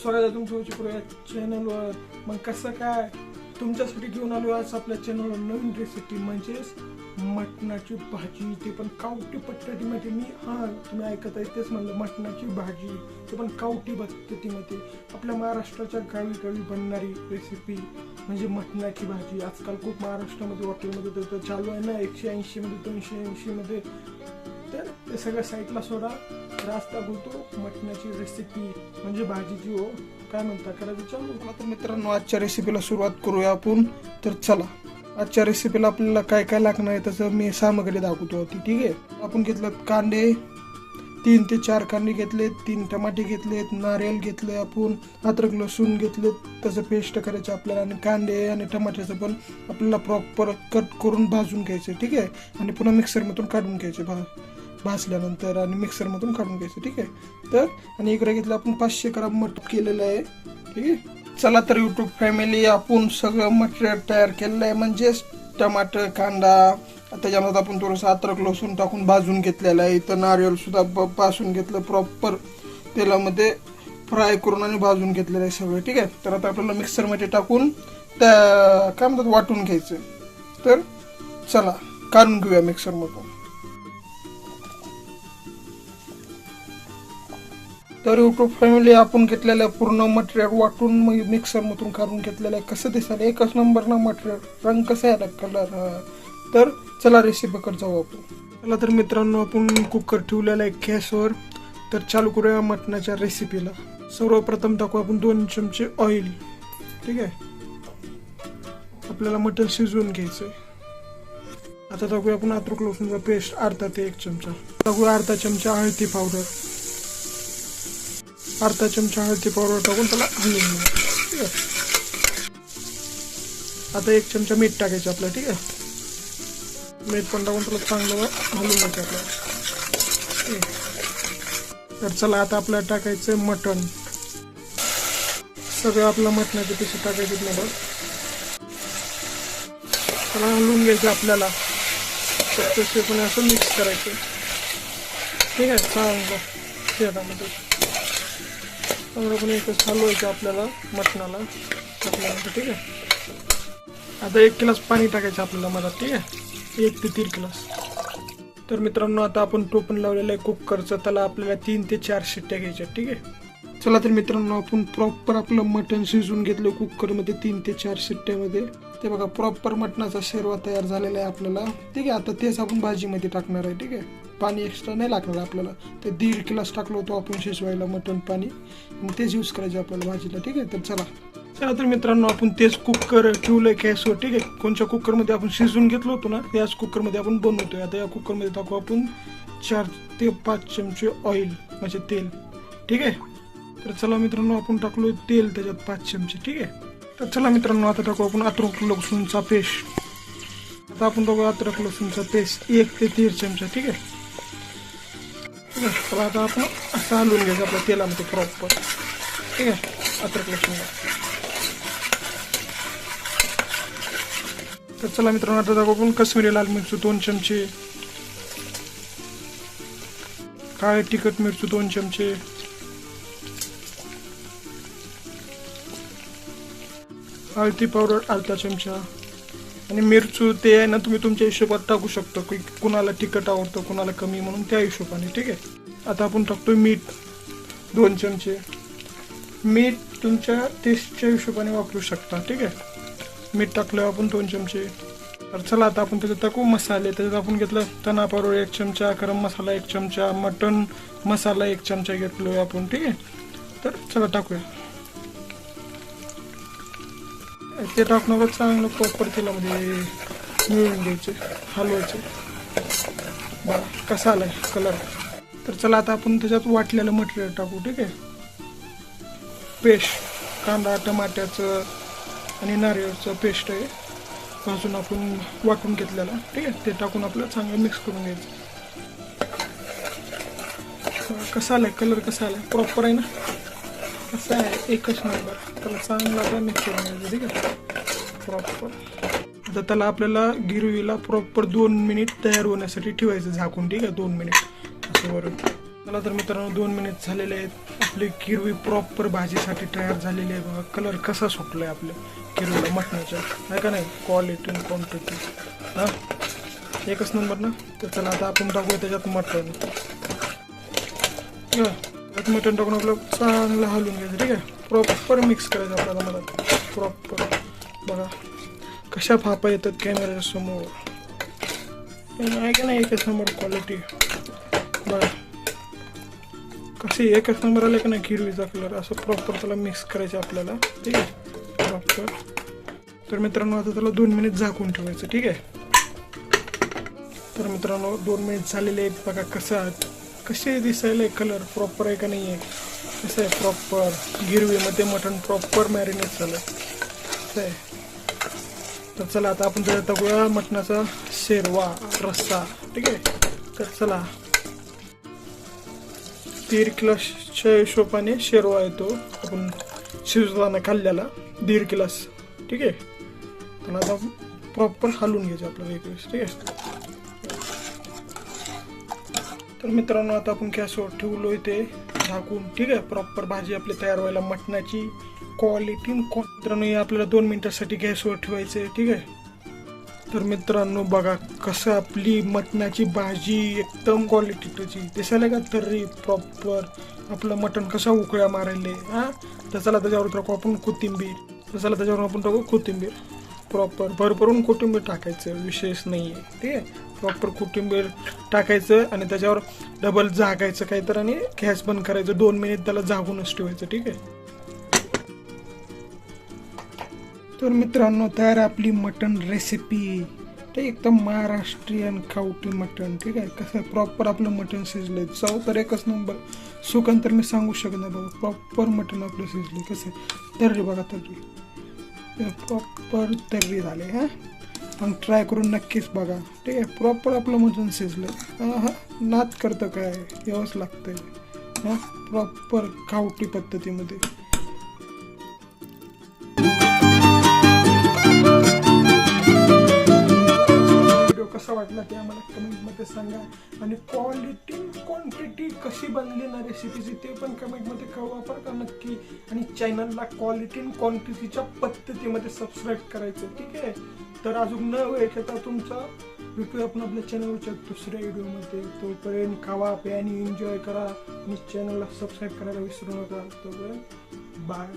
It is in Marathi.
स्वागत आहे तुमचं या चॅनलवर. मग कसं काय तुमच्यासाठी घेऊन आलो आज आपल्या चॅनलवर नवीन रेसिपी, म्हणजेच मटणाची भाजी, ते पण कावटी पद्धतीमध्ये. तुम्ही ऐकत आहे तेच म्हणलं, मटणाची भाजी ते पण कावटी पद्धतीमध्ये. आपल्या महाराष्ट्राच्या गावी बनणारी रेसिपी म्हणजे मटणाची भाजी. आजकाल खूप महाराष्ट्रामध्ये हॉटेलमध्ये तर चालू आहे ना, 180 मध्ये 280 मध्ये. तर ते सगळं साईडला सोडा, रास्ता बोलतो मटणाची रेसिपी म्हणजे भाजीची हो काय म्हणता करायची चालू. तर मित्रांनो, आजच्या रेसिपीला सुरुवात करूया आपण. तर चला, आजच्या रेसिपीला आपल्याला काय काय लागणार आहे त्याचं मी सामग्री दाखवतो होती. ठीक आहे, आपण घेतलं कांदे 3 ते 4 कांदे घेतलेत, 3 टमाटे घेतलेत, नारळ घेतले, आपण अद्रक लसूण घेतलेत, त्याचं पेस्ट करायचं आपल्याला. आणि कांदे आणि टमाट्याचं पण आपल्याला प्रॉपर कट करून भाजून घ्यायचं. ठीक आहे, आणि पुन्हा मिक्सरमधून काढून घ्यायचे भाजल्यानंतर, आणि मिक्सरमधून काढून घ्यायचं. ठीक आहे, तर आणि इकडे घेतलं आपण 500 ग्राम मटण केलेलं आहे. ठीक आहे, चला तर यूट्यूब फॅमिली, आपण सगळं मटेरियल तयार केलेलं आहे, म्हणजेच टमाटर, कांदा, त्याच्यामध्ये आपण थोडंसं अद्रक लसूण टाकून भाजून घेतलेलं आहे. इथं नारळ सुद्धा भाजून घेतलं, प्रॉपर तेलामध्ये फ्राय करून आणि भाजून घेतलेलं आहे सगळं. ठीक आहे, तर आता आपल्याला मिक्सरमध्ये टाकून त्या काय म्हणतात वाटून घ्यायचं. तर चला काढून घेऊया मिक्सरमधून. तर यूट्यूब फॅमिली, आपण घेतलेलं पूर्ण मटेरियल वाटून मिक्सरमधून काढून घेतलेलं आहे. कसं दिसायला एकच नंबर ना मटेरियल, रंग कसा आहे, कलर. तर चला रेसिपीकडे जाऊ आपण. चला तर मित्रांनो, आपण कुकर ठेवलेला आहे गॅसवर. तर चालू करूया मटणाच्या रेसिपीला. सर्वप्रथम टाकू आपण 2 चमचे ऑइल. ठीक आहे, आपल्याला मटण शिजवून घ्यायचं आहे. आता टाकूया आपण अद्रक लसूणचा पेस्ट अर्धा ते 1 चमचा. टाकूया अर्धा चमचा हळदी पावडर, अर्धा चमचा हळदी पावडर टाकून त्याला हलवून घेऊया. ठीक आहे, आता 1 चमचा मीठ टाकायचं आपलं. ठीक आहे, मीठ पण टाकून त्याला चांगलं हलवून घ्यायचं आपल्याला. तर चला, आता आपल्याला टाकायचं मटण. सगळं आपलं मटणाचे पिसे टाकायचे ना बघ. त्याला हलवून घ्यायचं आपल्याला, पण असं मिक्स करायचं. ठीक आहे, चांगलं तेलामध्ये चांगलं पण एकच हलवायचं आपल्याला मटणाला टाकल्यानंतर. ठीक आहे, आता 1 ग्लास पाणी टाकायचं आपल्याला मला. ठीक आहे, 1 ते 3 ग्लास. तर मित्रांनो, आता आपण टोपण लावलेलं आहे कुकरचं, त्याला आपल्याला 3 ते 4 शिट्ट्या घ्यायच्या. ठीक आहे, चला तर मित्रांनो, आपण प्रॉपर आपलं मटण शिजवून घेतलं कुकरमध्ये 3 ते 4 शिट्ट्यामध्ये. ते बघा, प्रॉपर मटणाचा शेरवा तयार झालेला आहे आपल्याला. ठीक आहे, आता तेच आपण भाजीमध्ये टाकणार आहे. ठीक आहे, पाणी एक्स्ट्रा नाही लागणार आपल्याला. ते 1.5 ग्लास टाकलं होतं आपण शिजवायला मटण पाणी, तेच यूज करायचं आपल्याला भाजीला. ठीक आहे, तर चला तर मित्रांनो, आपण तेच कुकर ठेवलंय गॅसवर. ठीक आहे, कोणत्या कुकरमध्ये आपण शिजवून घेतलं होतं ना, त्याच कुकरमध्ये आपण बनवतोय. आता या कुकरमध्ये टाकू आपण 4 ते 5 चमचे ऑइल म्हणजे तेल. ठीक आहे, तर चला मित्रांनो, आपण टाकलो तेल त्याच्यात 5 चमचे. ठीक आहे, तर चला मित्रांनो, आता टाकू आपण अद्रक लसूणचा पेस्ट. आता आपण टाकू अद्रक लसूणचा पेस्ट 1 ते 1.5 चमचा. ठीक आहे, तर आता आपण असं हलवून घ्यायचं आपल्या तेलामध्ये प्रॉपर. ठीक आहे, अद्रक लसूणला. तर चला मित्रांनो, आता टाकू आपण कश्मीरी लाल मिरची 2 चमचे, काळे तिखट मिरची 2 चमचे, हळदी पावडर अर्धा चमचा, आणि मिरचू ते आहे ना, तुम्ही तुमच्या हिशोबात टाकू शकता, की कुणाला तिखट आवडतं कुणाला कमी, म्हणून त्या हिशोबाने. ठीक आहे, आता आपण टाकतोय मीठ 2 चमचे. मीठ तुमच्या टेस्टच्या हिशोबाने वापरू शकता. ठीक आहे, मीठ टाकलं आपण 2 चमचे. तर चला, आता आपण त्याच्यात टाकू मसाले. त्याच्यात आपण घेतलं धना पावडर 1 चमचा, गरम मसाला 1 चमचा, मटन मसाला 1 चमचा घेतलोय आपण. ठीक आहे, तर चला टाकूया. ते टाकणं चांगलं प्रॉपर तेलामध्ये मिळून घ्यायचे, हलवायचे. बघा कसा आलाय कलर. तर चला, आता आपण त्याच्यात वाटलेलं मटेरियल टाकू. ठीक आहे, पेस्ट कांदा टमाट्याचं आणि नारळाचं पेस्ट आहे, भाजून आपण वाटून घेतलेलं. ठीक आहे, ते टाकून आपल्याला चांगलं मिक्स करून घ्यायचं. कसा आलाय कलर, कसा आलाय प्रॉपर आहे ना, कसं आहे एकच नंबर. त्याला चांगला आता मिक्स करून घ्यायचं. ठीक आहे, प्रॉपर. आता त्याला आपल्याला गिरवीला प्रॉपर 2 मिनिट तयार होण्यासाठी ठेवायचं झाकून. ठीक आहे, 2 मिनिट असं वरून. चला तर मित्रांनो 2 मिनिट झालेले आहेत. आपली किरवी प्रॉपर भाजीसाठी तयार झालेली आहे. बघा कलर कसा सुटलाय आपल्या किरवीला मटणाच्या, नाही का नाही, क्वालिटी आणि क्वांटिटी हा एकच नंबर ना. तर चला आता आपण टाकूया त्याच्यात मटण. मटण टाकून आपलं चांगलं हलवून घ्यायचं. ठीक आहे, प्रॉपर मिक्स करायचं आपल्याला. मला प्रॉपर बघा कशा फापा येतात कॅमेऱ्याच्या समोर, आहे का नाही, एकच नंबर क्वालिटी. बघा कशी एकच नंबर आले का नाही किरवीचा कलर. असं प्रॉपर त्याला मिक्स करायचं आपल्याला. ठीक आहे प्रॉपर. तर मित्रांनो आता त्याला 2 मिनिट झाकून ठेवायचं. ठीक आहे. तर मित्रांनो 2 मिनिट झालेले आहेत. बघा कसे दिसायला कलर प्रॉपर आहे का नाही आहे, कसं आहे प्रॉपर गिरवीमध्ये मटण प्रॉपर मॅरिनेट झालं कसं आहे. तर चला आता आपण त्याच्यात टाकूया मटणाचा शेरवा रस्सा. ठीक आहे. तर चला 1.5 किलोच्या हिशोबाने शेरवा येतो आपण शिजवताना खाल्ल्याला 1.5 किलोस. ठीक आहे. तर आता प्रॉपर हलवून घ्यायचं आपल्याला एक वेळेस. ठीक आहे. तर मित्रांनो आता आपण गॅसवर ठेवलो इथे झाकून. ठीक आहे. प्रॉपर भाजी आपली तयार व्हायला मटणाची क्वालिटी. मित्रांनो हे आपल्याला 2 मिनिटासाठी गॅसवर ठेवायचं आहे. ठीक आहे. तर मित्रांनो बघा कसं आपली मटणाची भाजी एकदम क्वालिटीची दिसायला का तर्री प्रॉपर. आपलं मटण कसं उकळ्या मारायले हां. तर चला त्याच्यावर टाकू आपण कोथिंबीर. तर चला त्याच्यावर आपण टाकू कोथिंबीर. प्रॉपर भरभरून कोथिंबीर टाकायचं, विशेष नाही आहे. ठीक आहे. प्रॉपर कोथिंबीर टाकायचं आणि त्याच्यावर डबल झाकायचं काहीतरी आणि गॅस बंद करायचं. 2 मिनिट त्याला झाकूनच ठेवायचं. ठीक आहे. तर मित्रांनो तयार आपली मटण रेसिपी. ते एकदम महाराष्ट्रीयन खावटी मटण. ठीक आहे. कसं प्रॉपर आपलं मटण शिजलंय. चव तर एकच नंबर. सुकन तर मी सांगू शकत नाही. बघा प्रॉपर मटण आपलं शिजले. कसं तर्री बघा तर्री प्रॉपर तर्री झाले हां. मग ट्राय करून नक्कीच बघा. ठीक आहे. प्रॉपर आपलं मटण शिजलं. हां नाद करतं काय यावंच लागतंय हां. प्रॉपर खावटी पद्धतीमध्ये. कसा वाटला ते आम्हाला कमेंटमध्ये सांगा. आणि क्वालिटी क्वांटिटी कशी बनली ना रेसिपीची ते पण कमेंटमध्ये कळवा बरं का नक्की. आणि चॅनलला क्वालिटी आणि क्वांटिटीच्या पद्धतीमध्ये सबस्क्राईब करायचं. ठीक आहे. तर अजून न वेळ घेता तुमचा भेटूया आपण आपल्या चॅनलच्या दुसऱ्या व्हिडिओमध्ये. तोपर्यंत खावा प्या आणि एन्जॉय करा आणि चॅनलला सबस्क्राईब करायला विसरू नका. तोपर्यंत बाय.